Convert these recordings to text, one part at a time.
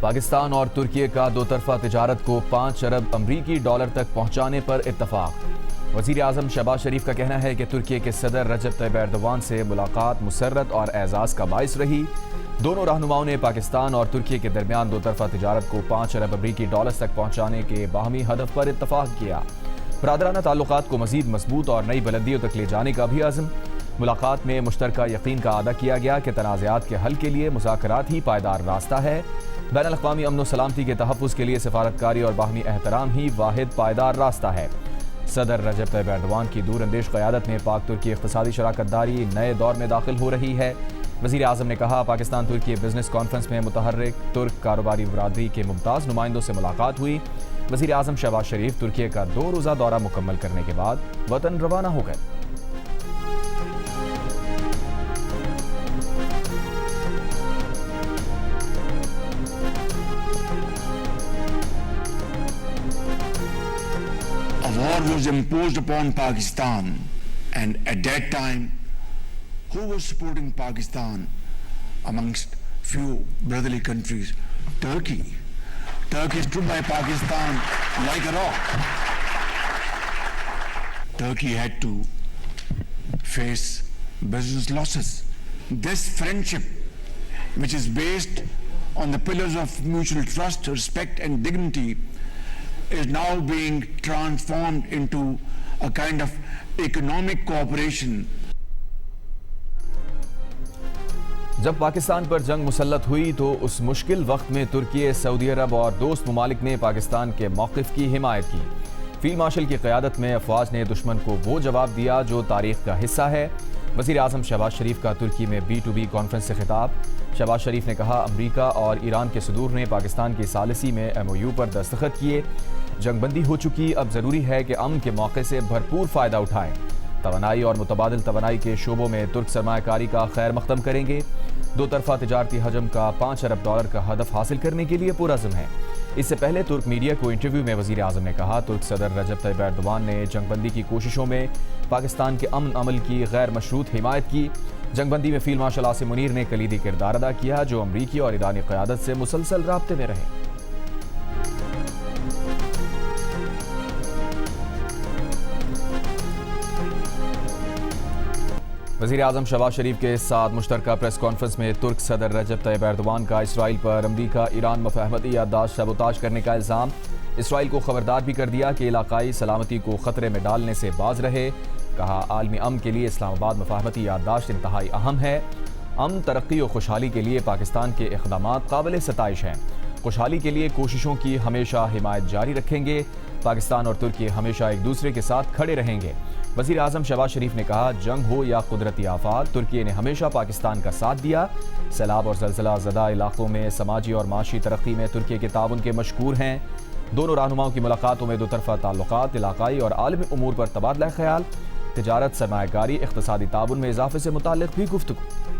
पाकिस्तान और तुर्की का दोतरफा तिजारत को 5 अरब अमरीकी डॉलर तक पहुंचाने पर इत्तफाक। वज़ीर आज़म शहबाज शरीफ का कहना है कि तुर्की के सदर रजब तैयब एर्दोगान से मुलाकात मुसर्रत और एजाज़ का बाइस रही। दोनों रहनुमाओं ने पाकिस्तान और तुर्की के दरमियान दोतरफा तिजारत को 5 अरब अमरीकी डॉलर तक पहुंचाने के बाहमी हदफ पर इत्तफाक किया। बरादराना ताल्लुकात को मज़ीद मजबूत और नई बुलंदियों तक ले जाने का भी आज़म। मुलाकात में मुश्तरका यकीन का अदा किया गया कि तनाज़ात के हल के लिए मुज़ाकरात ही पायदार रास्ता है। बैनुल अक़वामी अमन व सलामती के तहफ़्फ़ुज़ के लिए सिफारतकारी और बाहमी एहतराम ही वाहिद पायदार रास्ता है। सदर रजब तैयब एर्दोगान की दूरअंदेश क़यादत में पाक तुर्की इक़्तिसादी शराकतदारी नए दौर में दाखिल हो रही है। वज़ीर आज़म ने कहा, पाकिस्तान तुर्की बिजनेस कॉन्फ्रेंस में मुतहर्रिक तुर्क कारोबारी बरादरी के मुमताज़ नुमाइंदों से मुलाकात हुई। वज़ीर आज़म शहबाज शरीफ तुर्की का 2 रोज़ा दौरा मुकम्मल करने के बाद वतन रवाना हो गए। A war was imposed upon Pakistan, and at that time, who was supporting Pakistan amongst few brotherly countries? Turkey. Turkey stood by Pakistan like a rock. Turkey had to face business losses. This friendship, which is based on the pillars of mutual trust, respect and dignity, is now being transformed into a kind of economic cooperation. जब पाकिस्तान पर जंग मुसल्लत हुई तो उस मुश्किल वक्त में तुर्की, Saudi अरब और दोस्त ममालिक ने पाकिस्तान के मौक़िफ़ की हिमायत की। फील्ड मार्शल की क़यादत में अफवाज ने दुश्मन को वो जवाब दिया जो तारीख़ का हिस्सा है। वज़ीर आज़म शहबाज शरीफ का तुर्की में B2B कॉन्फ्रेंस से खिताब। शहबाज शरीफ ने कहा, अमरीका और ईरान के सदूर ने पाकिस्तान की सालिसी में MOU पर दस्तखत किए। जंगबंदी हो चुकी, अब ज़रूरी है कि अमन के मौके से भरपूर फ़ायदा उठाएं। तवानाई और मुतबादिल तवानाई के शोबों में तुर्क सरमायाकारी का खैर मक़दम करेंगे। दोतरफा तिजारती हजम का 5 अरब डॉलर का हदफ हासिल करने के लिए पुरअज़्म है। इससे पहले तुर्क मीडिया को इंटरव्यू में वज़ीर आज़म ने कहा, तुर्क सदर रजब तैयब एर्दोगान ने जंगबंदी की कोशिशों में पाकिस्तान के अमन अमल की गैर मशरूत हिमायत की। जंगबंदी में फील्ड मार्शल आसिम मुनीर ने कलीदी किरदार अदा किया, जो अमरीकी और ईरानी क़यादत से मुसलसल राब्ते में रहे। वज़ीर आज़म शहबाज शरीफ के साथ मुश्तरका प्रेस कॉन्फ्रेंस में तुर्क सदर रजब तैयब एर्दोगान का इसराइल पर अमरीका ईरान मफाहमती याददाश्त सबोताज करने का इल्ज़ाम। इसराइल को खबरदार भी कर दिया कि इलाकाई सलामती को ख़तरे में डालने से बाज रहे। कहा, आलमी अमन के लिए इस्लामाबाद मफाहमती याददाश्त इंतहाई अहम है। अमन, तरक्की और खुशहाली के लिए पाकिस्तान के इक़दामात काबिल सताइश हैं। खुशहाली के लिए कोशिशों की हमेशा हिमायत जारी रखेंगे। पाकिस्तान और तुर्की हमेशा एक दूसरे के साथ खड़े रहेंगे। वज़ीर आज़म शहबाज शरीफ ने कहा, जंग हो या कुदरती आफात, तुर्की ने हमेशा पाकिस्तान का साथ दिया। सैलाब और ज़लज़ला ज़दा इलाकों में समाजी और माशी तरक्की में तुर्की के ताउन के मशकूर हैं। दोनों रहनुमाओं की मुलाकातों में दोतरफा ताल्लुकात, इलाकाई और आलमी उमूर पर तबादला ख्याल, तिजारत, सरमायाकारी, इक़्तिसादी ताउन में इजाफे से मुताल्लिक़ भी गुफ्तगू।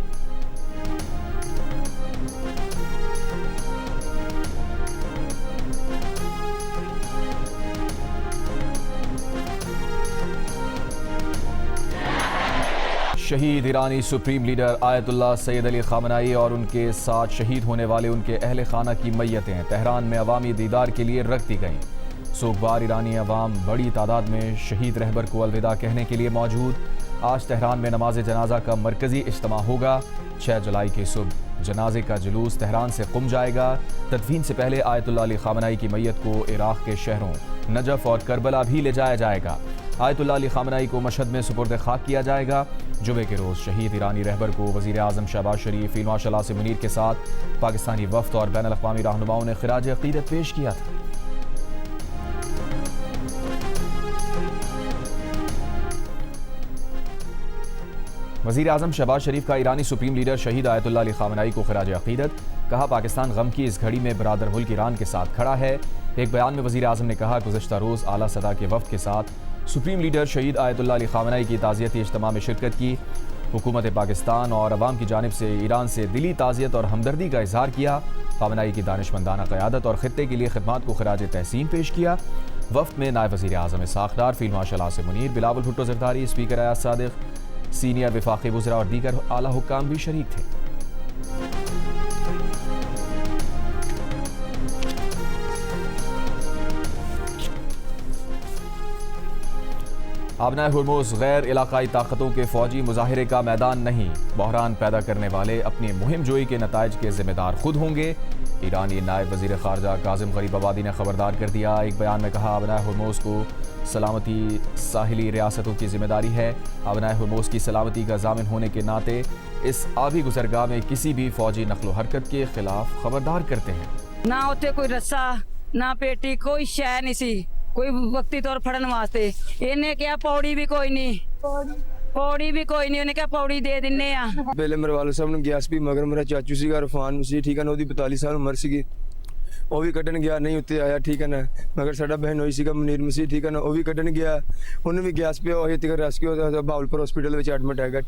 शहीद ईरानी सुप्रीम लीडर आयतुल्लाह सैयद अली ख़ामनेई और उनके साथ शहीद होने वाले उनके अहले खाना की मैयतें तेहरान में अवामी दीदार के लिए रख दी गईं। सोगवार ईरानी अवाम बड़ी तादाद में शहीद रहबर को अलविदा कहने के लिए मौजूद। आज तेहरान में नमाज जनाजा का मरकज़ी इज्तिमा होगा। 6 जुलाई की सुबह जनाजे का जुलूस तेहरान से क़ुम जाएगा। तदफीन से पहले आयतुल्लाह अली ख़ामनेई की मैयत को इराक़ के शहरों नजफ़ और करबला भी ले जाया जाएगा। आयतुल्लाह अली ख़ामनेई को मशहद में सुपुर्द खाक किया जाएगा। जुमे के रोज़ शहीद ईरानी रहबर को वज़ीर आज़म शहबाज शरीफ, फील्ड मार्शल आसिम मुनीर के साथ पाकिस्तानी वफ़द और बैनुल अक़वामी रहनुमाओं ने ख़िराज अक़ीदत पेश किया था। वज़ीर आज़म शहबाज शरीफ का ईरानी सुप्रीम लीडर शहीद आयतुल्लाह अली ख़ामनेई को ख़िराज अक़ीदत। कहा, पाकिस्तान गम की इस घड़ी में बरादर मुल्क ईरान के साथ खड़ा है। एक बयान में वज़ीर आज़म ने कहा, गुज़श्ता रोज़ आला सदा के वफ़द के साथ सुप्रीम लीडर शहीद आयतुल्लाह अली ख़ामनेई की ताज़ियती इज्तिमा में शिरकत की। हुकूमत पाकिस्तान और अवाम की जानिब से ईरान से दिली ताज़ियत और हमदर्दी का इजहार किया। ख़ामनेई की दानिशमंदाना क़यादत और ख़ित्ते के लिए खिदमात को ख़िराज तहसीन पेश किया। वफ़द में नायब वज़ीर आज़म Ishaq Dar, field marshal Asim Munir, Bilawal Bhutto Zardari, speaker Ayaz Sadiq, senior वफाक़ी वज़रा और दीगर आला हुक्काम भी शरीक थे। आबनाए हुर्मुज़ गैर इलाकाई ताकतों के फौजी मुजाहिरे का मैदान नहीं, बहरान पैदा करने वाले अपनी मुहिम जोई के नताइज के जिम्मेदार खुद होंगे। ईरानी नायब वज़ीर ख़ारजा काज़िम गरीबाबादी ने खबरदार कर दिया। एक बयान में कहा, आबनाए हुर्मुज़ को सलामती साहिली रियासतों की जिम्मेदारी है। आबनाए हुर्मुज़ की सलामती का ज़ामिन होने के नाते इस आबी गुज़रगाह में किसी भी फौजी नकलो हरकत के खिलाफ खबरदार करते हैं। ना उत्थे कोई रस्सा ना पेटी कोई शै नहीं सी, कोई वक्ती तौर फड़न वास्ते। इन्हें क्या पौड़ी भी कोई नहीं, पौड़ी भी कोई नहीं, उन्हें क्या पौड़ी दे दिन्ने आ। पहले मेरे वाले साहब ने गैस भी मगर मेरा चाचू सीगा रफान मसीह, ठीक है ना, 42 साल उम्र सीगी, वो भी कटन गया नहीं उत्ते आया, ठीक है ना। मगर साडा बहन होई सीगा मुनीर मसीह, ठीक है ना, वो भी कटन गया, उन्हें भी गैस पे होई तक रेस्क्यू बहावलपुर हॉस्पिटल में एडमिट है।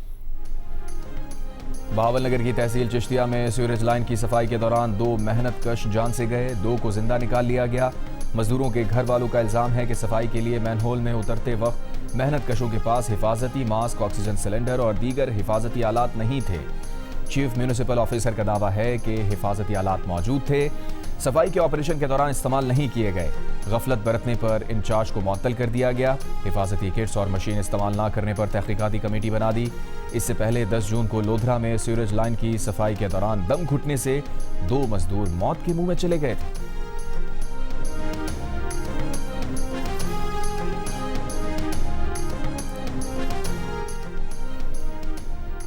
बहावलनगर की तहसील चिश्तिया में सीवरेज लाइन की सफाई के दौरान 2 मेहनतकश जान से गए, 2 को जिंदा निकाल लिया गया। मजदूरों के घर वालों का इल्जाम है कि सफाई के लिए मैनहोल में उतरते वक्त मेहनतकशों के पास हिफाजती मास्क, ऑक्सीजन सिलेंडर और दीगर हिफाजती आलात नहीं थे। चीफ म्यूनिसिपल ऑफिसर का दावा है कि हिफाजती आलात मौजूद थे, सफाई के ऑपरेशन के दौरान इस्तेमाल नहीं किए गए। गफलत बरतने पर इंचार्ज को मुअत्तल कर दिया गया। हिफाजती किट्स और मशीन इस्तेमाल न करने पर तहकीकाती कमेटी बना दी। इससे पहले 10 जून को लोधरा में सीवरेज लाइन की सफाई के दौरान दम घुटने से 2 मजदूर मौत के मुंह में चले गए थे।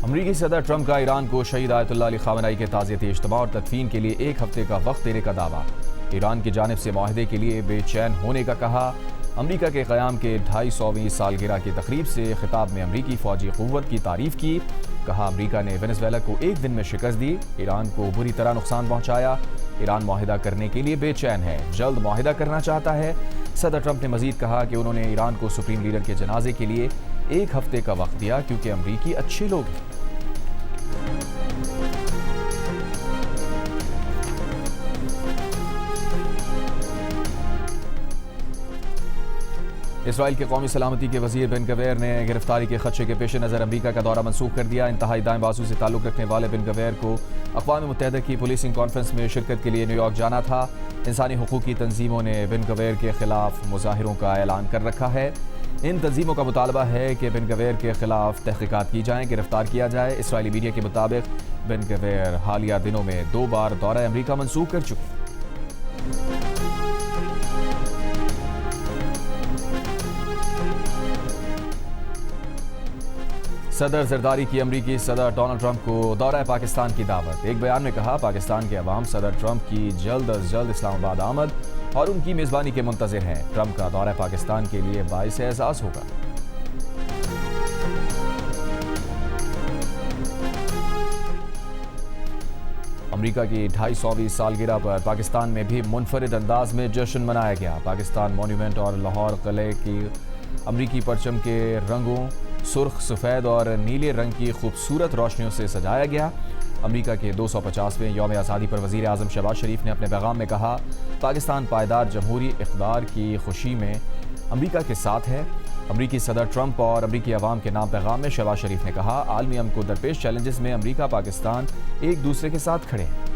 अमरीकी सदर ट्रंप का ईरान को शहीद आयतुल्लाह अली खामेनी के ताज़ियती इज्तिमा और तदफीन के लिए 1 हफ्ते का वक्त देने का दावा। ईरान की जानिब से मुआहदे के लिए बेचैन होने का कहा। अमरीका के क़याम के 250वीं सालगिरह की तकरीब से खिताब में अमरीकी फ़ौजी क़ुव्वत की तारीफ़ की। कहा, अमरीका ने वेनेज़ुएला को 1 दिन में शिकस्त दी, ईरान को बुरी तरह नुकसान पहुँचाया। ईरान मुआहदा करने के लिए बेचैन है, जल्द मुआहदा करना चाहता है। सदर ट्रंप ने मज़ीद कहा कि उन्होंने ईरान को सुप्रीम लीडर के जनाजे के लिए 1 हफ्ते का वक्त दिया क्योंकि अमरीकी अच्छे लोग हैं। इसराइल के कौमी सलामती के वजीर बिन गवेर ने गिरफ्तारी के खदशे के पेश नज़र अमरीका का दौरा मनसूख कर दिया। इंतहाई दाएं बाजू से ताल्लुक़ रखने वाले बिन गवेर को अक़वाम मुत्तहिदा की पुलिसिंग कॉन्फ्रेंस में शिरकत के लिए न्यूयॉर्क जाना था। इंसानी हुकूक की तंजीमों ने बिन गवेर के खिलाफ मुजाहिरों का ऐलान कर रखा है। इन तंजीमों का मुतालबा है कि बिन गवेर के खिलाफ तहकीकात की जाएँ, गिरफ्तार किया जाए। इसराइली मीडिया के मुताबिक बिन गवेर हालिया दिनों में 2 बार दौरा अमरीका मनसूख कर चुके। सदर जरदारी की अमरीकी सदर डोनाल्ड ट्रंप को दौरा पाकिस्तान की दावत। एक बयान में कहा, पाकिस्तान के अवाम सदर ट्रंप की जल्द अज जल्द इस्लामाबाद आमद और उनकी मेज़बानी के मुंतज़िर हैं। ट्रंप का दौरा पाकिस्तान के लिए बाइस एज़ाज़ होगा। अमरीका की 250वीं सालगिरह पर पाकिस्तान में भी मुनफरिद अंदाज में जश्न मनाया गया। पाकिस्तान मॉन्यूमेंट और लाहौर किले की अमरीकी परचम के रंगों सुर्ख, सफ़ेद और नीले रंग की खूबसूरत रोशनियों से सजाया गया। अमरीका के 250वें यौम आज़ादी पर वज़ीर आज़म शहबाज शरीफ ने अपने पैगाम में कहा, पाकिस्तान पायदार जमहूरी इक़्तिदार की खुशी में अमरीका के साथ है। अमरीकी सदर ट्रंप और अमरीकी अवाम के नाम पैगाम में शहबाज शरीफ ने कहा, आलमी अमन को दरपेश चैलेंजेस में अमरीका पाकिस्तान एक दूसरे के साथ खड़े हैं।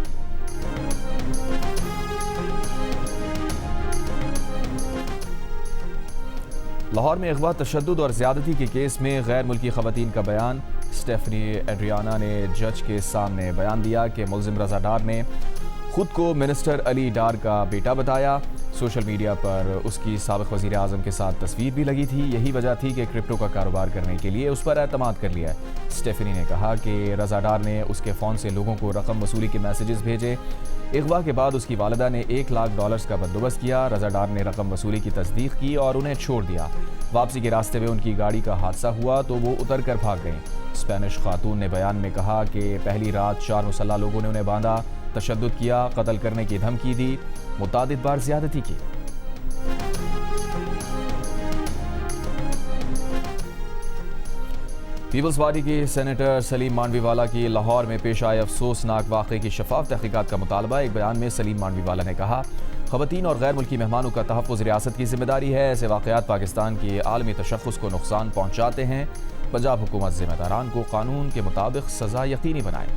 लाहौर में अगवा, तशद्दुद और ज़्यादती के केस में गैर मुल्की ख़वातीन का बयान। स्टेफनी एड्रियाना ने जज के सामने बयान दिया कि मुल्ज़िम रज़ा डार ने खुद को मिनिस्टर अली डार का बेटा बताया। सोशल मीडिया पर उसकी साबिक़ वज़ीर आज़म के साथ तस्वीर भी लगी थी। यही वजह थी कि क्रिप्टो का कारोबार करने के लिए उस पर एतमाद कर लिया। स्टेफनी ने कहा कि रज़ा डार ने उसके फ़ोन से लोगों को रकम वसूली के मैसेजेस भेजे। अगवा के बाद उसकी वालिदा ने $1 लाख का बंदोबस्त किया। रज़ा डार ने रकम वसूली की तस्दीक की और उन्हें छोड़ दिया। वापसी के रास्ते में उनकी गाड़ी का हादसा हुआ तो वो उतर कर भाग गईं। स्पेनिश खातून ने बयान में कहा कि पहली रात 4 मुसल्लह लोगों ने उन्हें बांधा, तशद्दुद किया, कत्ल करने की धमकी दी, मुतादिद बार ज़्यादती की। पीपल्स पार्टी की सेनेटर सलीम मांडवीवाला की लाहौर में पेश आए अफसोसनाक वाक़े की शफाफ तहकीकात का मुतालबा। एक बयान में सलीम मांडवीवाला ने कहा, ख़वातीन और गैर मुल्की मेहमानों का तहफ़्फ़ुज़ रियासत की जिम्मेदारी है। ऐसे वाक़यात पाकिस्तान के आलमी तशख़्ख़ुस को नुकसान पहुँचाते हैं। पंजाब हुकूमत ज़िम्मेदारान को कानून के मुताबिक सज़ा यकीनी बनाए।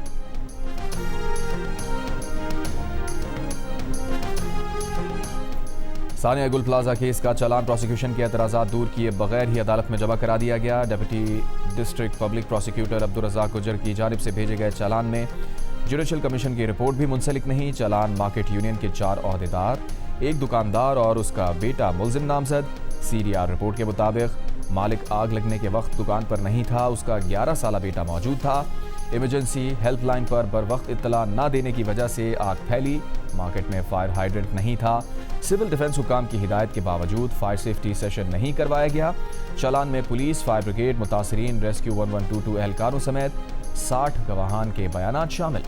सानिया गुल प्लाजा केस का चालान प्रोसिक्यूशन के एतराज़ात दूर किए बगैर ही अदालत में जमा करा दिया गया। Deputy district public prosecutor Abdul Razzaq Gujar की जानिब से भेजे गए चालान में जुडिशल कमीशन की रिपोर्ट भी मुंसलिक नहीं। चालान मार्केट यूनियन के 4 ओहदेदार, एक दुकानदार और उसका बेटा मुलजिम नामजद। CDR रिपोर्ट के मुताबिक मालिक आग लगने के वक्त दुकान पर नहीं था, उसका 11 साला बेटा मौजूद था। इमरजेंसी हेल्पलाइन पर बरवक्त इत्तला न देने की वजह से आग फैली। मार्केट में फायर हाइड्रेंट नहीं था। सिविल डिफेंस हुकाम की हिदायत के बावजूद फायर सेफ्टी सेशन नहीं करवाया गया। चालान में पुलिस, फायर ब्रिगेड, मुतासरीन, रेस्क्यू 1122 एहलकारों समेत 60 गवाहान के बयानात शामिल।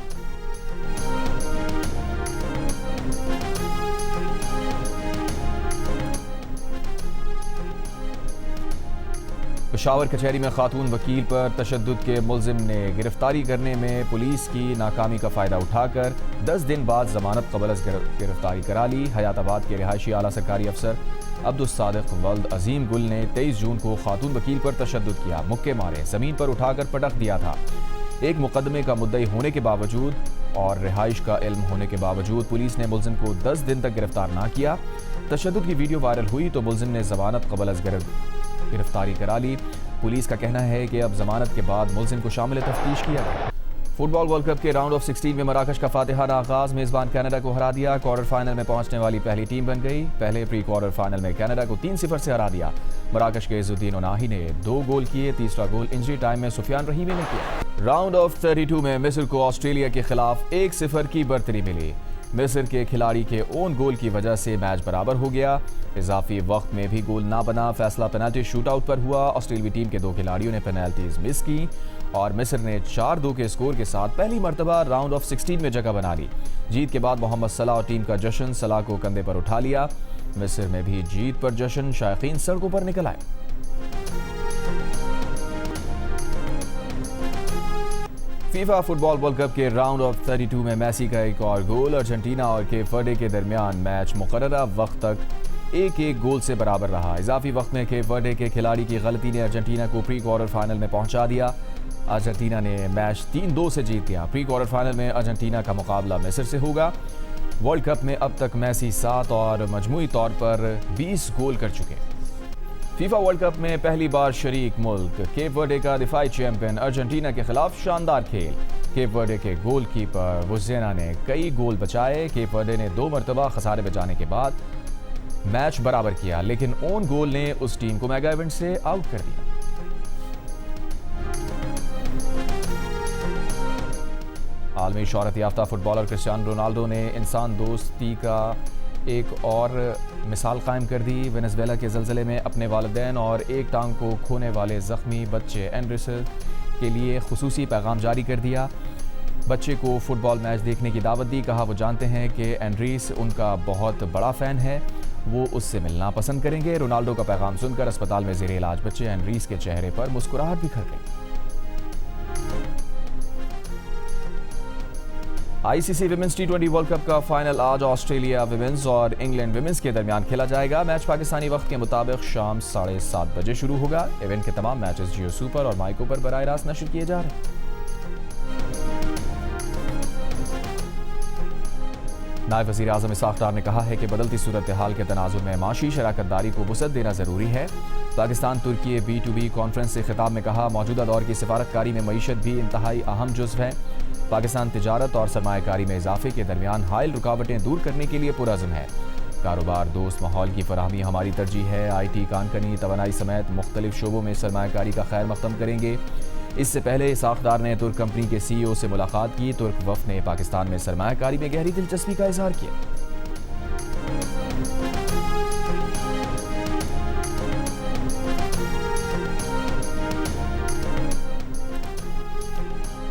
पेशावर कचहरी में खातून वकील पर तशद्दुद के मुलजिम ने गिरफ्तारी करने में पुलिस की नाकामी का फ़ायदा उठाकर 10 दिन बाद जमानत कबल गिरफ्तारी करा ली। हयाताबाद के रिहायशी आला सरकारी अफसर अब्दुल सादिक वल्द अजीम गुल ने 23 जून को खातून वकील पर तशद्दुद किया, मुक्के मारे, ज़मीन पर उठाकर पटक दिया था। एक मुकदमे का मुद्दई होने के बावजूद और रिहाइश का इल्म होने के बावजूद पुलिस ने मुलजिम को 10 दिन तक गिरफ्तार ना किया। तशद्दुद की वीडियो वायरल हुई तो मुलजिम ने जमानत कबल गिरफ्तारी करा ली। पुलिस का कहना है कि अब जमानत के बाद मुलजिम को शामिल तफ्तीश किया गया। फुटबॉल वर्ल्ड कप के राउंड ऑफ 16 में मराकश का फातिहाना आगाज, मेजबान कनाडा को हरा दिया। क्वार्टर फाइनल में पहुंचने वाली पहली टीम बन गई। पहले प्री क्वार्टर फाइनल में कनाडा को 3-0 से हरा दिया। मराकश के इजुद्दीन ओनाही ने 2 गोल किए, तीसरा गोल इंजरी टाइम में सुफियान रहीमी ने किया। राउंड ऑफ 32 में मिस्र को ऑस्ट्रेलिया के खिलाफ 1-0 की बढ़तरी मिली। मिस्र के खिलाड़ी के ओन गोल की वजह से मैच बराबर हो गया। इजाफी वक्त में भी गोल ना बना। फैसला पेनल्टी शूटआउट पर हुआ। ऑस्ट्रेलियाई टीम के 2 खिलाड़ियों ने पेनल्टीज मिस की और मिस्र ने 4-2 के स्कोर के साथ पहली मरतबा राउंड ऑफ 16 में जगह बना ली। जीत के बाद मोहम्मद सलाह और टीम का जश्न, सलाह को कंधे पर उठा लिया। मिस्र में भी जीत पर जश्न, शायकीन सड़कों पर निकल आए। फीफा फुटबॉल वर्ल्ड कप के राउंड ऑफ 32 में मेसी का एक और गोल। अर्जेंटीना और केप वर्डे के दरमियान मैच मुकर्ररा वक्त तक 1-1 गोल से बराबर रहा। इजाफी वक्त में केप वर्डे के खिलाड़ी की गलती ने अर्जेंटीना को प्री क्वार्टर फाइनल में पहुंचा दिया। अर्जेंटीना ने मैच 3-2 से जीत लिया। प्री क्वार्टर फाइनल में अर्जेंटीना का मुकाबला मिस्र से होगा। वर्ल्ड कप में अब तक मेसी 7 और मजमूई तौर पर 20 गोल कर चुके। फीफा वर्ल्ड कप में पहली बार शरीक मुल्क केप वर्डे का दिफाई चैंपियन अर्जेंटीना के खिलाफ शानदार खेल। केप वर्डे के गोलकीपर वुजेना ने कई गोल बचाए। केप वर्डे ने 2 मरतबा खसारे बचाने के बाद मैच बराबर किया, लेकिन ओन गोल ने उस टीम को मेगा इवेंट से आउट कर दिया। आलमी शोहरत याफ्ता फुटबॉलर क्रिस्टियानो रोनाल्डो ने इंसान दोस्ती का एक और मिसाल कायम कर दी। वेनेजुएला के ज़लज़ले में अपने वालिदैन और एक टांग को खोने वाले ज़ख्मी बच्चे एंड्रिस के लिए खुसूसी पैगाम जारी कर दिया। बच्चे को फुटबॉल मैच देखने की दावत दी। कहा वो जानते हैं कि एंड्रीस उनका बहुत बड़ा फ़ैन है, वो उससे मिलना पसंद करेंगे। रोनाल्डो का पैगाम सुनकर अस्पताल में ज़ेरे इलाज बच्चे एंड्रीस के चेहरे पर मुस्कुराहट बिखर गई। ICC women's T20 world cup का फाइनल आज ऑस्ट्रेलिया विमेंस और इंग्लैंड विमेंस के दरमियान खेला जाएगा। मैच पाकिस्तानी वक्त के मुताबिक शाम 7:30 बजे शुरू होगा। इवेंट के तमाम मैचेस जियो सुपर और माइको पर बराह रास्त नशर किए जा रहे हैं। नायब वज़ीर आज़म इसाक़ डार ने कहा है कि बदलती सूरत हाल के तनाजुर में माशी शराकतदारी को वुसअत देना ज़रूरी है। पाकिस्तान तुर्की B2B कॉन्फ्रेंस से खिताब में कहा, मौजूदा दौर की सिफारतकारी में मईशत भी इंतहाई अहम जुज़्व है। पाकिस्तान तिजारत और सरमायाकारी में इजाफे के दरमियान हाइल रुकावटें दूर करने के लिए पुरअज़्म है। कारोबार दोस्त माहौल की फराहमी हमारी तरजीह है। IT, कानकनी, तवानाई समेत मुख्तलिफ शोबों में सरमायाकारी का खैर मक़दम करेंगे। इससे पहले इसाक़ डार ने तुर्क कंपनी के CEO से मुलाकात की। तुर्क वफ़द ने पाकिस्तान में सरमायाकारी में गहरी दिलचस्पी का इज़हार किया।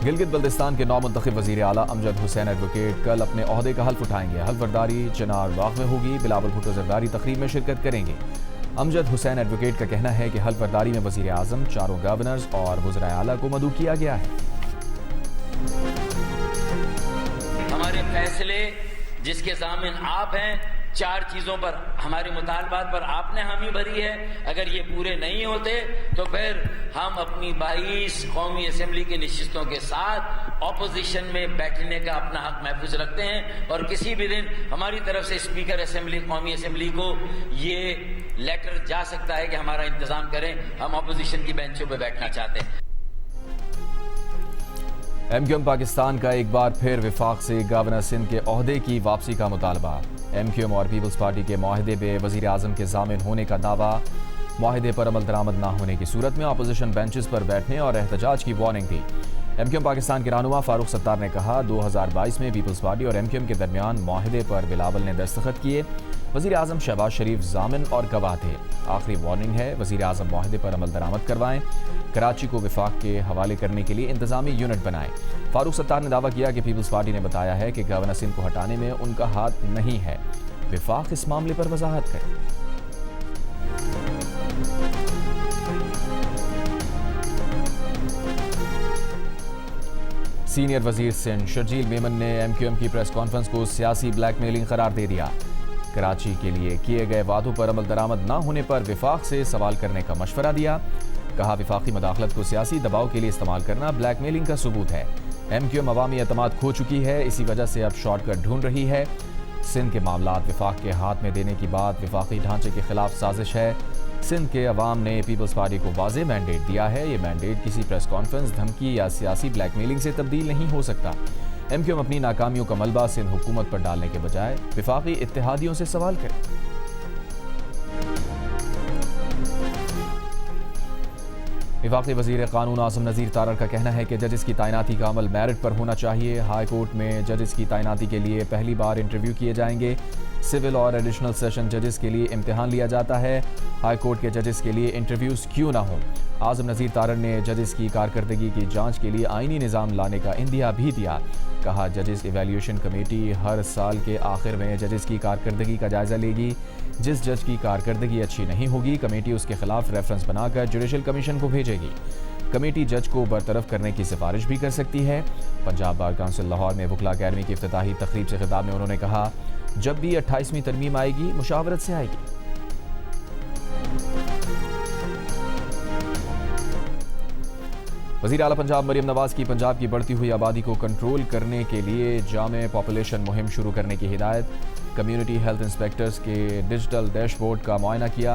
गिलगित बल्तिस्तान के नौमुंतखब वज़ीर आला अमजद हुसैन एडवोकेट कल अपने ओहदे का हल्फ उठाएंगे। हल्फ बर्दारी चिनार बाग में होगी। बिलावल भुट्टो ज़रदारी तकरीब में शिरकत करेंगे। अमजद हुसैन एडवोकेट का कहना है कि हल्फ बर्दारी में वज़ीर आज़म, 4 गवर्नर्स और वज़राए आला को मदऊ किया गया है। हमारे फैसले जिसके ज़ामिन आप हैं, 4 चीजों पर, हमारे मुतालबात पर आपने हामी भरी है। अगर ये पूरे नहीं होते तो फिर हम अपनी 22 कौमी असेंबली की नशिस्तों के साथ ऑपोजिशन में बैठने का अपना हक महफूज रखते हैं और किसी भी दिन हमारी तरफ से स्पीकर असेंबली, कौमी असेंबली को ये लेटर जा सकता है कि हमारा इंतजाम करें, हम ऑपोजिशन की बेंचों पर बैठना चाहते हैं। एमक्यूएम पाकिस्तान का एक बार फिर विफाक से गवर्नर सिंध के ओहदे की वापसी का मुतालबा। एमक्यूएम और पीपल्स पार्टी के माहदे पे वजीर आजम के जामिन होने का दावा। माहदे पर अमल दरामद न होने की सूरत में अपोजिशन बेंचेस पर बैठने और एहतजाज की वार्निंग दी। एमक्यूएम पाकिस्तान के रहनुमा फारूक सत्तार ने कहा, 2022 में पीपल्स पार्टी और एमक्यूएम के दरमियान माहदे पर बिलावल ने दस्तखत किए। वजीर आजम शहबाज शरीफ जामिन और गवाह थे। आखिरी वार्निंग है, वजीर आजम माहदे पर अमल दरामद करवाएं। कराची को विफाक के हवाले करने के लिए इंतजामी यूनिट बनाएं। फारूक सत्तार ने दावा किया कि पीपल्स पार्टी ने बताया है कि गवर्नर सिंध को हटाने में उनका हाथ नहीं है। विफाक इस मामले पर वजाहत करे। सीनियर वजीर सिंध शर्जील मेमन ने एमक्यूएम की प्रेस कॉन्फ्रेंस को सियासी ब्लैकमेलिंग करार दे दिया। कराची के लिए किए गए वादों पर अमल दरामद न होने पर विफाक से सवाल करने का मशवरा दिया। कहा, विफाकी मदाखलत को सियासी दबाव के लिए इस्तेमाल करना ब्लैकमेलिंग का सबूत है। एमक्यूएम अवामी एतमाद खो चुकी है, इसी वजह से अब शॉर्टकट ढूंढ रही है। सिंध के मामलात विफाक के हाथ में देने की बात विफाकी ढांचे के खिलाफ साजिश है। सिंध के अवाम ने पीपल्स पार्टी को वाज़ेह मैंडेट दिया है। ये मैंडेट किसी प्रेस कॉन्फ्रेंस, धमकी या सियासी ब्लैकमेलिंग से तब्दील नहीं हो सकता। एमक्यूएम अपनी नाकामियों का मलबा सिंध हुकूमत पर डालने के बजाय विफाकी इत्तेहादियों से सवाल करे। विफाकी वजीर कानून आज़म नज़ीर तारर का कहना है कि जजेस की तैनाती का अमल मेरिट पर होना चाहिए। हाई कोर्ट में जजेस की तैनाती के लिए पहली बार इंटरव्यू किए जाएंगे। सिविल और एडिशनल सेशन जजेस के लिए इम्तिहान लिया जाता है। हाई कोर्ट के जजेस के लिए इंटरव्यूज क्यों ना हो। आज़म नज़ीर तारर ने जजेस की कारकर्दगी की जांच के लिए आईनी निज़ाम लाने का इंदिया भी दिया। कहा, जजेस इवैल्यूएशन कमेटी हर साल के आखिर में जजेस की कारकर्दगी का जायजा लेगी। जिस जज की कारकर्दगी अच्छी नहीं होगी, कमेटी उसके खिलाफ रेफरेंस बनाकर जुडिशल कमीशन को भेजेगी। कमेटी जज को बरतरफ करने की सिफारिश भी कर सकती है। पंजाब बार काउंसिल लाहौर में वकला अकेडमी की इफ्तिताही तकरीब से खिताब में उन्होंने कहा, जब भी 28वीं तरमीम आएगी मुशावरत से आएगी। वज़ीर आला पंजाब मरियम नवाज की पंजाब की बढ़ती हुई आबादी को कंट्रोल करने के लिए जामे पॉपुलेशन मुहिम शुरू करने की हिदायत। कम्युनिटी हेल्थ इंस्पेक्टर्स के डिजिटल डैशबोर्ड का मुआयना किया।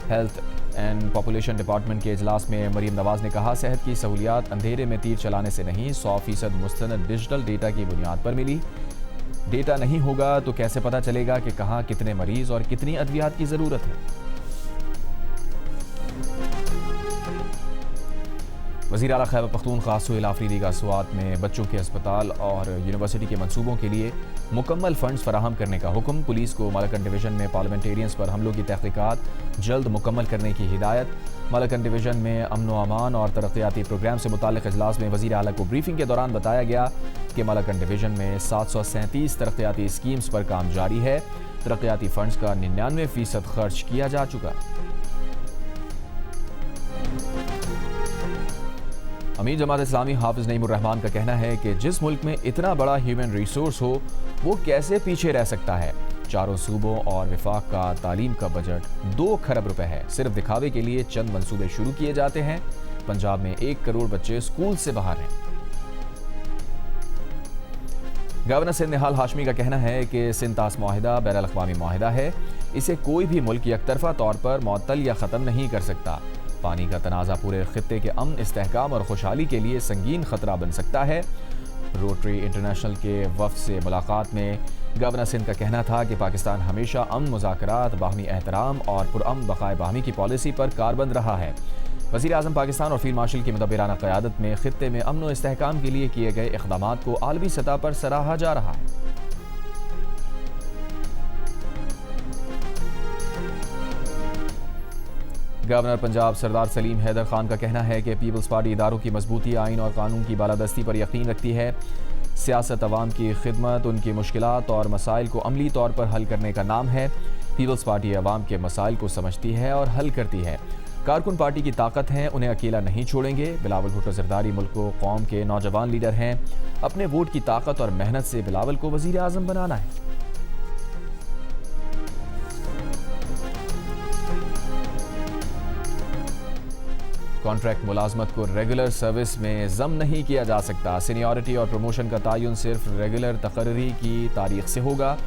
हेल्थ एंड पॉपुलेशन डिपार्टमेंट के इजलास में मरियम नवाज ने कहा, सेहत की सहूलियात अंधेरे में तीर चलाने से नहीं, 100% मुस्तनद डिजिटल डेटा की बुनियाद पर मिली। डेटा नहीं होगा तो कैसे पता चलेगा कि कहाँ कितने मरीज और कितनी अद्वियात की ज़रूरत है। वज़ीर आला खैबर पख्तूनख्वा सुहेल आफरीदी का स्वात में बच्चों के अस्पताल और यूनिवर्सिटी के मंसूबों के लिए मुकम्मल फंड्स फराहम करने का हुक्म। पुलिस को मालकन डिवीज़न में पार्लियामेंटेरियंस पर हमलों की तहकीकात जल्द मुकम्मल करने की हिदायत। मालकन डिवीज़न में अमन व अमान और तरक्याती प्रोग्राम से मुताल्लिक़ इजलास में वज़ीर आला को ब्रीफिंग के दौरान बताया गया कि मालकन डिवीज़न में 737 तरक्याती स्कीम्स पर काम जारी है। तरक्याती फंड्स का 99% खर्च किया जा चुका। अमीर जमात इस्लामी हाफिज नईमुर रहमान का कहना है कि जिस मुल्क में इतना बड़ा ह्यूमन रिसोर्स हो वो कैसे पीछे रह सकता है। चारों सूबों और विफाक का तालीम का बजट 2 खरब रुपए है। सिर्फ दिखावे के लिए चंद मंसूबे शुरू किए जाते हैं। पंजाब में 1 करोड़ बच्चे स्कूल से बाहर हैं। गवर्नर सिंध निहाल हाशमी का कहना है कि सिंध तास मुआहिदा बैनुल अक़वामी मुआहिदा है। इसे कोई भी मुल्क यकतरफा तौर पर मुअत्तल या ख़त्म नहीं कर सकता। पानी का तनाज़ा पूरे खित्ते के अमन, इस्तेहकाम और खुशहाली के लिए संगीन खतरा बन सकता है। रोटरी इंटरनेशनल के वफ़द से मुलाकात में गवर्नर सिंध का कहना था कि पाकिस्तान हमेशा अमन, मुज़ाकरात, बाहमी एहतराम और पुरअमन बक़ाए बाहमी की पॉलिसी पर कारबंद रहा है। वज़ीर आज़म पाकिस्तान और फील्ड मार्शल की मुदब्बिराना क़यादत में खित्ते में अमन और इस्तेहकाम के लिए किए गए इक़दामात को आलमी सतह पर सराहा जा रहा है। गवर्नर पंजाब सरदार सलीम हैदर खान का कहना है कि पीपल्स पार्टी इदारों की मजबूती, आइन और कानून की बालादस्ती पर यकीन रखती है। सियासत अवाम की खिदमत, उनकी मुश्किलात और मसाइल को अमली तौर पर हल करने का नाम है। पीपल्स पार्टी अवाम के मसाइल को समझती है और हल करती है। कारकुन पार्टी की ताकत है, उन्हें अकेला नहीं छोड़ेंगे। बिलावल भुट्टो ज़रदारी मुल्क को कौम के नौजवान लीडर हैं। अपने वोट की ताकत और मेहनत से बिलावल को वज़ीर आज़म बनाना है। कॉन्ट्रैक्ट मुलाजमत को रेगुलर सर्विस में ज़म नहीं किया जा सकता। सीनियरिटी और प्रमोशन का तयन सिर्फ रेगुलर तकर्री की तारीख से होगा।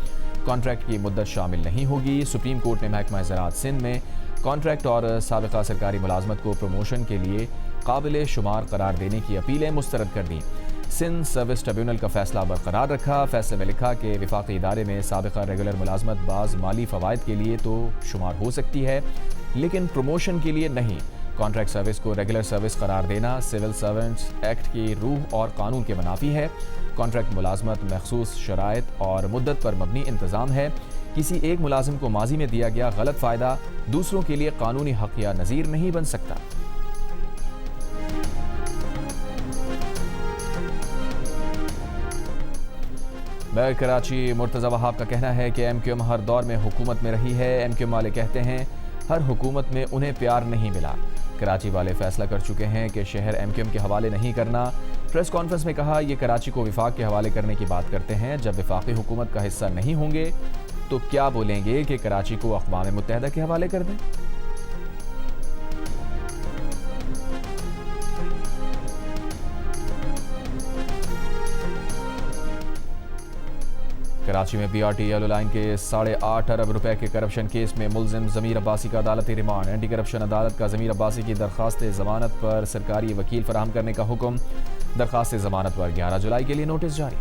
कॉन्ट्रैक्ट की मुद्दत शामिल नहीं होगी। सुप्रीम कोर्ट ने महकमा ज़राअत सिंध में कॉन्ट्रैक्ट और साबिक़ा सरकारी मुलाजमत को प्रमोशन के लिए काबिल शुमार करार देने की अपीलें मुस्तरद कर दी। सिंध सर्विस ट्रिब्यूनल का फैसला बरकरार रखा। फैसले में लिखा कि विफाकी इदारे में साबिक़ा रेगुलर मुलाजमत बाज़ माली फ़वाइद के लिए तो शुमार हो सकती है, लेकिन प्रमोशन के लिए नहीं। कॉन्ट्रैक्ट सर्विस को रेगुलर सर्विस करार देना सिविल सर्वेंट्स एक्ट की रूह और कानून के मुनाफी है। कॉन्ट्रैक्ट मुलाजमत मखसूस शराइत और मुद्दत पर मबनी इंतज़ाम है। किसी एक मुलाजिम को माजी में दिया गया गलत फ़ायदा दूसरों के लिए कानूनी हक़ या नज़ीर नहीं बन सकता। मेयर कराची मुर्तज़ा वहाब का कहना है कि MQM हर दौर में हुकूमत में रही है। MQM वाले कहते हैं हर हुकूमत में उन्हें प्यार नहीं मिला। कराची वाले फैसला कर चुके हैं कि शहर MQM के हवाले नहीं करना। प्रेस कॉन्फ्रेंस में कहा ये कराची को विफाक के हवाले करने की बात करते हैं। जब विफाकी हुकूमत का हिस्सा नहीं होंगे तो क्या बोलेंगे कि कराची को अक़वाम मुत्तहिदा के हवाले कर दें। कराची में BRT येलो लाइन के 8.5 अरब रुपए के करप्शन केस में मुलजिम ज़मीर अब्बासी का अदालती रिमांड। एंटी करप्शन अदालत का ज़मीर अब्बासी की दरख्वास्त ज़मानत पर सरकारी वकील फराहम करने का हुक्म। दरख्वास्त ज़मानत पर 11 जुलाई के लिए नोटिस जारी।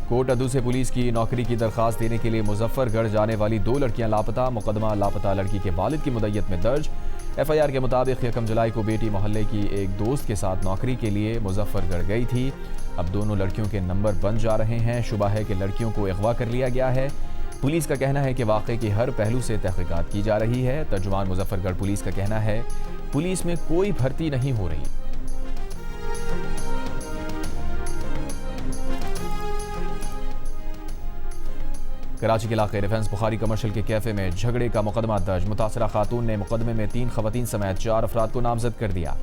कोट अदू से पुलिस की नौकरी की दरख्वास्त देने के लिए मुजफ्फरगढ़ जाने वाली 2 लड़कियां लापता। मुकदमा लापता लड़की के वालिद की मुद्दत में दर्ज। FIR के मुताबिक 1 जुलाई को बेटी मोहल्ले की एक दोस्त के साथ नौकरी के लिए मुजफ्फरगढ़ गई थी। अब दोनों लड़कियों के नंबर बन जा रहे हैं। शुबा है कि लड़कियों को अगवा कर लिया गया है। पुलिस का कहना है कि वाक़े की हर पहलू से तहक़ीक़ात की जा रही है। तर्जुमान मुजफ्फरगढ़ पुलिस का कहना है पुलिस में कोई भर्ती नहीं हो रही। कराची के इलाके डिफेंस बुखारी कमर्शियल के कैफे में झगड़े का मुकदमा दर्ज। मुतासरा खातून ने मुकदमे में 3 खवातीन समेत 4 अफराद को नामजद कर दिया।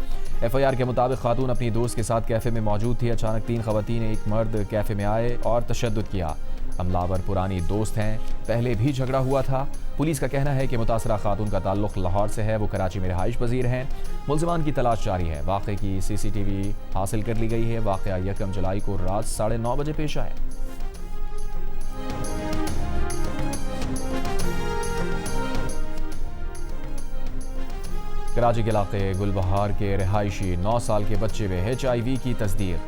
FIR के मुताबिक खातून अपनी दोस्त के साथ कैफे में मौजूद थी। अचानक 3 खवातीन एक मर्द कैफे में आए और तशद्दुद किया। हमलावर पुरानी दोस्त हैं, पहले भी झगड़ा हुआ था। पुलिस का कहना है कि मुतासरा खातून का ताल्लुक लाहौर से है। वो कराची में रिहाइश पजीर हैं। मुलजिमान की तलाश जारी है। वाक़े की CCTV हासिल कर ली गई है। वाक़या 1 जुलाई को रात 9:30 बजे पेश आया। कराची के इलाके गुलबहार के रिहायशी 9 साल के बच्चे में HIV की तस्दीक।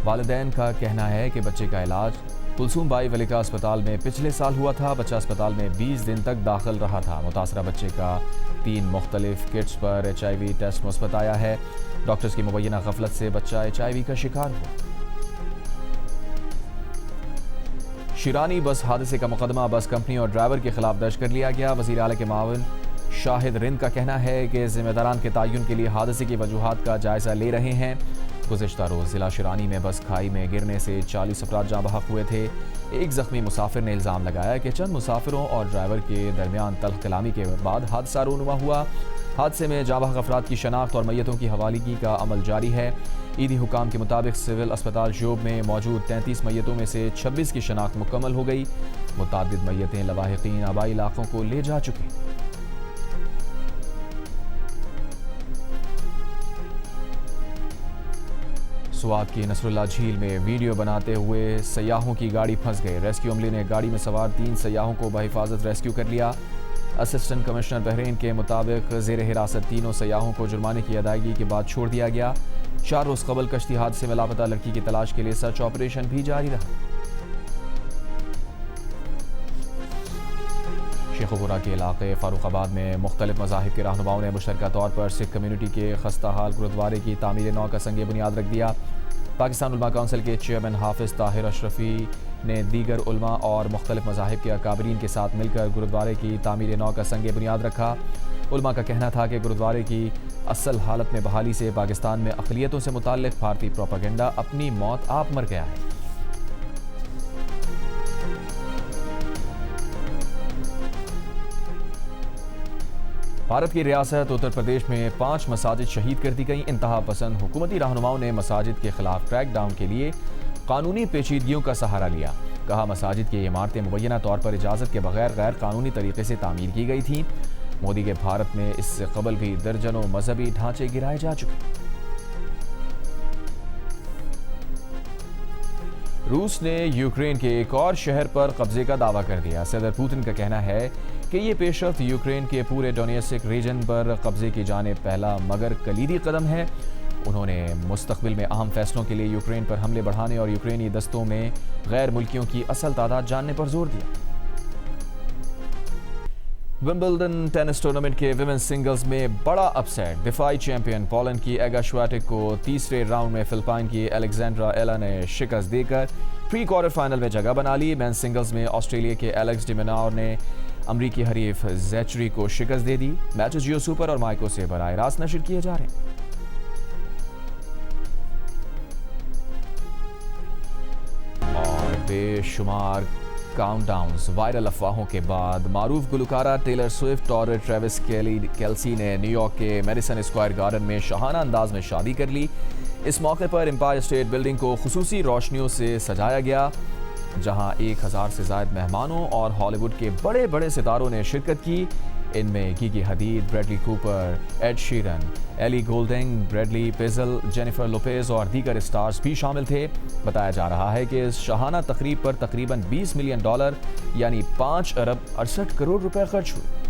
वालिदैन का कहना है कि बच्चे का इलाज कुलसूम बाई वलिका अस्पताल में पिछले साल हुआ था। बच्चा अस्पताल में 20 दिन तक दाखिल रहा था। मुतासरा बच्चे का 3 मुख्तलिफ किट्स पर HIV टेस्ट मुस्बत आया है। डॉक्टर्स की मुबैना गफलत से बच्चा HIV का शिकार हुआ। शिरानी बस हादसे का मुकदमा बस कंपनी और ड्राइवर के खिलाफ दर्ज कर लिया गया। वज़ीर आला के मावन शाहिद रिंद का कहना है कि जिम्मेदारान के तयन के लिए हादसे की वजूहात का जायजा ले रहे हैं। गुज़िश्ता रोज़ जिला शिरानी में बस खाई में गिरने से 40 अफराद जाँ बहक हुए थे। एक ज़ख्मी मुसाफिर ने इल्ज़ाम लगाया कि चंद मुसाफिरों और ड्राइवर के दरमियान तल्ख कलामी के बाद हादसा रूनुमा हुआ। हादसे में जाँ बहक अफराद की शनाख्त और मैयतों की हवालगी का अमल जारी है। ईदी हुकाम के मुताबिक सिविल अस्पताल शोब में मौजूद 33 मैयतों में से 26 की शनाख्त मुकम्मल हो गई। मुतादिद मैयतें लवाहिकीन आबाई इलाकों को ले जा चुके। स्वात की नसरुल्ला झील में वीडियो बनाते हुए सयाहों की गाड़ी फंस गई। रेस्क्यू अमले ने गाड़ी में सवार 3 सयाहों को बहिफाजत रेस्क्यू कर लिया। असिस्टेंट कमिश्नर बहरीन के मुताबिक ज़ेर हिरासत तीनों सयाहों को जुर्माने की अदायगी के बाद छोड़ दिया गया। 4 रोज़ कबल कश्ती हादसे में लापता लड़की की तलाश के लिए सर्च ऑपरेशन भी जारी रहा। शेखुपुरा के इलाके फारूखाबाद में मुख्तलिफ मज़ाहिब के रहनुमाओं ने मुश्तरका तौर पर सिख कम्यूनिटी के खस्ता हाल गुरुद्वारे की तामीर नौ का संग बुनियाद रख दिया। पाकिस्तान उलमा काउंसिल के चेयरमैन हाफिज़ ताहिर अशरफी ने दीगर उलमा और मुख्तलिफ मज़ाहिब के अकाबरीन के साथ मिलकर गुरुद्वारे की तामीर नौ का संग बुनियाद रखा। उलमा का कहना था कि गुरुद्वारे की असल हालत में बहाली से पाकिस्तान में अक़लियतों से मुताल्लिक़ भारतीय प्रोपेगेंडा अपनी मौत आप मर गया है। भारत की रियासत उत्तर प्रदेश में 5 मसाजिद शहीद कर दी गई। इंतहा पसंद हुकूमती रहनुमाओं ने मसाजिद के खिलाफ क्रैक डाउन के लिए कानूनी पेचीदगियों का सहारा लिया। कहा मसाजिद की इमारतें मुबैना तौर पर इजाज़त के बगैर गैर कानूनी तरीके से तामीर की गई थीं। मोदी के भारत में इससे कबल भी दर्जनों मजहबी ढांचे गिराए जा चुके। रूस ने यूक्रेन के एक और शहर पर कब्जे का दावा कर दिया। सदर पुतिन का कहना है कि ये पेशरफ्त यूक्रेन के पूरे डोनेट्स्क रीजन पर कब्जे की जाने पहला मगर कलीदी कदम है। उन्होंने मुस्तकबिल में अहम फैसलों के लिए यूक्रेन पर हमले बढ़ाने और यूक्रेनी दस्तों में गैर मुल्कियों की असल तादाद जानने पर जोर दिया। विंबलडन टेनिस टूर्नामेंट के विमेंस सिंगल्स में बड़ा अपसेट। दिफाई चैंपियन पोलैंड की एगा श्वाटेक को तीसरे राउंड में फिलिपाइन की अलेक्जेंड्रा एला ने शिकस्त देकर प्री क्वार्टर फाइनल में जगह बना ली। मेंस सिंगल्स में ऑस्ट्रेलिया के एलेक्स डी मिनॉर ने अमरीकी हरीफ ज़ेचरी को शिकस्त दे दी। मैचेस जियो सुपर और माइको से बराह रास्त नशर किए जा रहे हैं। और बेशुमार काउंटडाउन्स, वायरल अफवाहों के बाद मारूफ गुलकारा टेलर स्विफ्ट और ट्रेविस केल्सी ने न्यूयॉर्क के मैडिसन स्क्वायर गार्डन में शाहाना अंदाज में शादी कर ली। इस मौके पर एम्पायर स्टेट बिल्डिंग को खुसूसी रोशनियों से सजाया गया, जहां 1000 से ज़ायद मेहमानों और हॉलीवुड के बड़े बड़े सितारों ने शिरकत की। इनमें Gigi Hadid, Bradley Cooper, Ed Sheeran, Ellie Goulding, Bradley पिजल, जेनिफर लोपेज और दीगर स्टार्स भी शामिल थे। बताया जा रहा है कि इस शाहाना तकरीब पर तकरीबन $20 मिलियन यानी 5 अरब 68 करोड़ रुपए खर्च हुए।